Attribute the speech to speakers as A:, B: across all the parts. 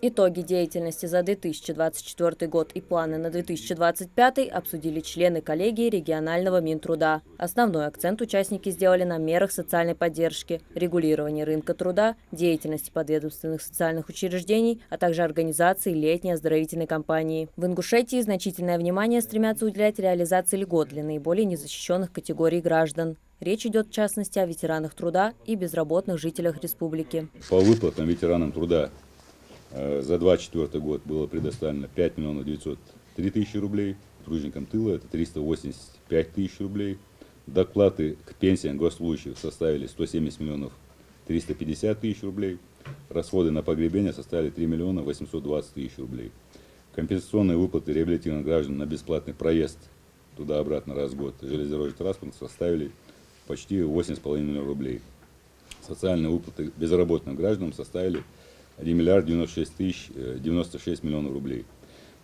A: Итоги деятельности за 2024 год и планы на 2025 обсудили члены коллегии регионального Минтруда. Основной акцент участники сделали на мерах социальной поддержки, регулировании рынка труда, деятельности подведомственных социальных учреждений, а также организации летней оздоровительной кампании. В Ингушетии значительное внимание стремятся уделять реализации льгот для наиболее незащищенных категорий граждан. Речь идет в частности о ветеранах труда и безработных жителях республики.
B: По выплатам ветеранам труда за 2024 год было предоставлено 5 миллионов 903 тысячи рублей, труженикам тыла это 385 тысяч рублей. Доплаты к пенсиям госслужащих составили 170 миллионов 350 тысяч рублей. Расходы на погребение составили 3 миллиона 820 тысяч рублей. Компенсационные выплаты реабилитированных граждан на бесплатный проезд туда-обратно раз в год железнодорожный транспорт составили почти 8,5 миллионов рублей. Социальные выплаты безработным гражданам составили 1 миллиард 96 миллионов рублей.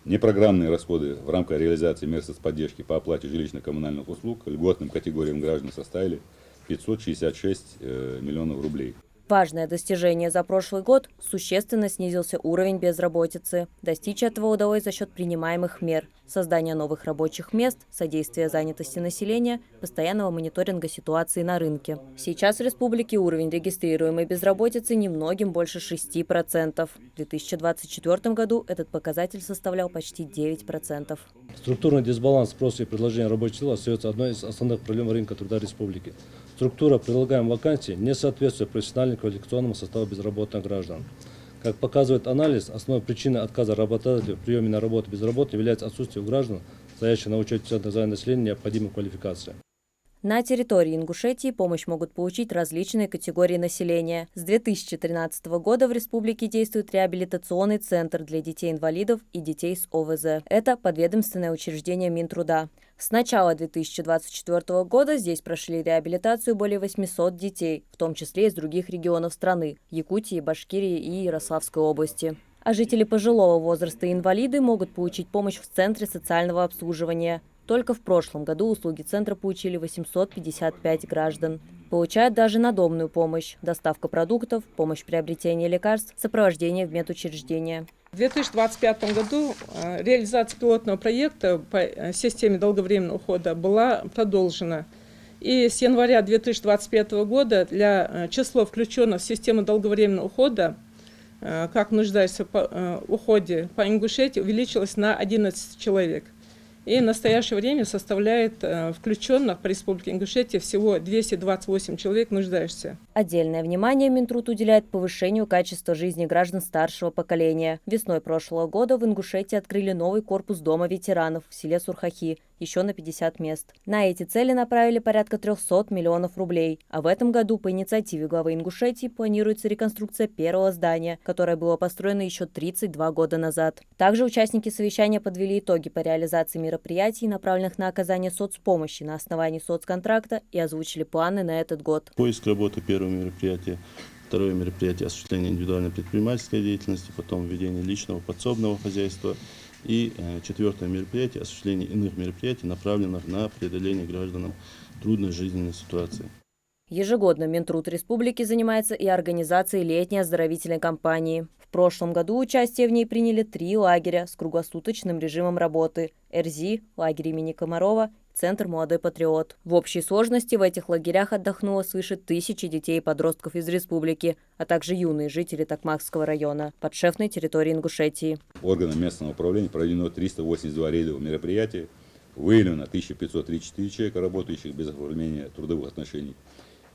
B: Непрограммные расходы в рамках реализации мер соцподдержки по оплате жилищно-коммунальных услуг льготным категориям граждан составили 566 миллионов рублей.
A: Важное достижение за прошлый год – существенно снизился уровень безработицы. Достичь этого удалось за счет принимаемых мер – создания новых рабочих мест, содействия занятости населения, постоянного мониторинга ситуации на рынке. Сейчас в республике уровень регистрируемой безработицы немногим больше 6%. В 2024 году этот показатель составлял почти 9%.
C: Структурный дисбаланс спроса и предложения рабочей силы остается одной из основных проблем рынка труда республики. Структура предлагаемых вакансий не соответствует профессионально-квалификационному составу безработных граждан. Как показывает анализ, основной причиной отказа работодателя в приеме на работу безработных является отсутствие у граждан, стоящих на учете центров занятости населения, необходимой квалификации.
A: На территории Ингушетии помощь могут получить различные категории населения. С 2013 года в республике действует реабилитационный центр для детей-инвалидов и детей с ОВЗ. Это подведомственное учреждение Минтруда. С начала 2024 года здесь прошли реабилитацию более 800 детей, в том числе из других регионов страны – Якутии, Башкирии и Ярославской области. А жители пожилого возраста и инвалиды могут получить помощь в Центре социального обслуживания. Только в прошлом году услуги центра получили 855 граждан. Получают даже надомную помощь – доставка продуктов, помощь в приобретении лекарств, сопровождение в медучреждения.
D: В 2025 году реализация пилотного проекта по системе долговременного ухода была продолжена. И с января 2025 года для числа включенных в систему долговременного ухода, как нуждаются в уходе по Ингушетии, увеличилось на 11 человек. И в настоящее время составляет включенных по Республике Ингушетия всего 228 человек нуждающихся.
A: Отдельное внимание Минтруд уделяет повышению качества жизни граждан старшего поколения. Весной прошлого года в Ингушетии открыли новый корпус Дома ветеранов в селе Сурхахи, еще на 50 мест. На эти цели направили порядка 300 миллионов рублей. А в этом году по инициативе главы Ингушетии планируется реконструкция первого здания, которое было построено еще 32 года назад. Также участники совещания подвели итоги по реализации мероприятий, направленных на оказание соцпомощи на основании соцконтракта, и озвучили планы на этот год.
E: Поиск работы — первое мероприятие. Второе мероприятие — осуществление индивидуальной предпринимательской деятельности, потом введение личного подсобного хозяйства. И четвертое мероприятие — осуществление иных мероприятий, направленных на преодоление гражданам трудной жизненной ситуации.
A: Ежегодно Минтруд республики занимается и организацией летней оздоровительной кампании. В прошлом году участие в ней приняли 3 лагеря с круглосуточным режимом работы – РЗИ, лагерь имени Комарова, Центр «Молодой патриот». В общей сложности в этих лагерях отдохнуло свыше 1000 детей и подростков из республики, а также юные жители Токмакского района, подшефной территории Ингушетии.
B: Органам местного управления проведено 382 рейдовых мероприятия, выявлено 1534 человека, работающих без оформления трудовых отношений.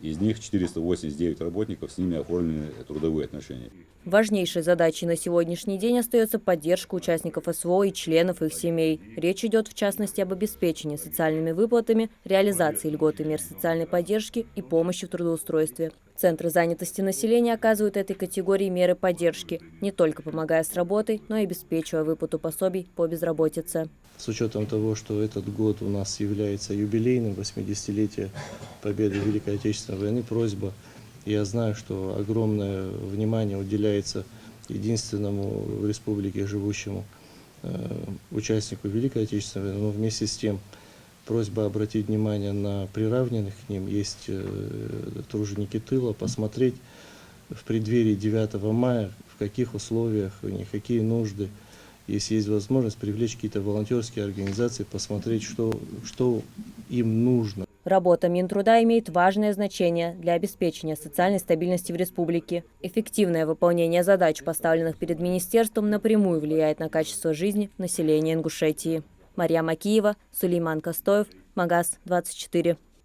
B: Из них 489 работников, с ними оформлены трудовые отношения.
A: Важнейшей задачей на сегодняшний день остается поддержка участников СВО и членов их семей. Речь идет в частности об обеспечении социальными выплатами, реализации льгот и мер социальной поддержки и помощи в трудоустройстве. Центры занятости населения оказывают этой категории меры поддержки, не только помогая с работой, но и обеспечивая выплату пособий по безработице.
C: С учетом того, что этот год у нас является юбилейным, 80-летие победы в Великой Отечественной войны, просьба. Я знаю, что огромное внимание уделяется единственному в республике живущему участнику Великой Отечественной войны, но вместе с тем просьба обратить внимание на приравненных к ним. Есть труженики тыла, посмотреть в преддверии 9 мая, в каких условиях, у них какие нужды. Если есть возможность, привлечь какие-то волонтерские организации, посмотреть, что им нужно.
A: Работа Минтруда имеет важное значение для обеспечения социальной стабильности в республике. Эффективное выполнение задач, поставленных перед министерством, напрямую влияет на качество жизни населения Ингушетии. Марьям Акиева, Сулейман Костоев, Магаз 24.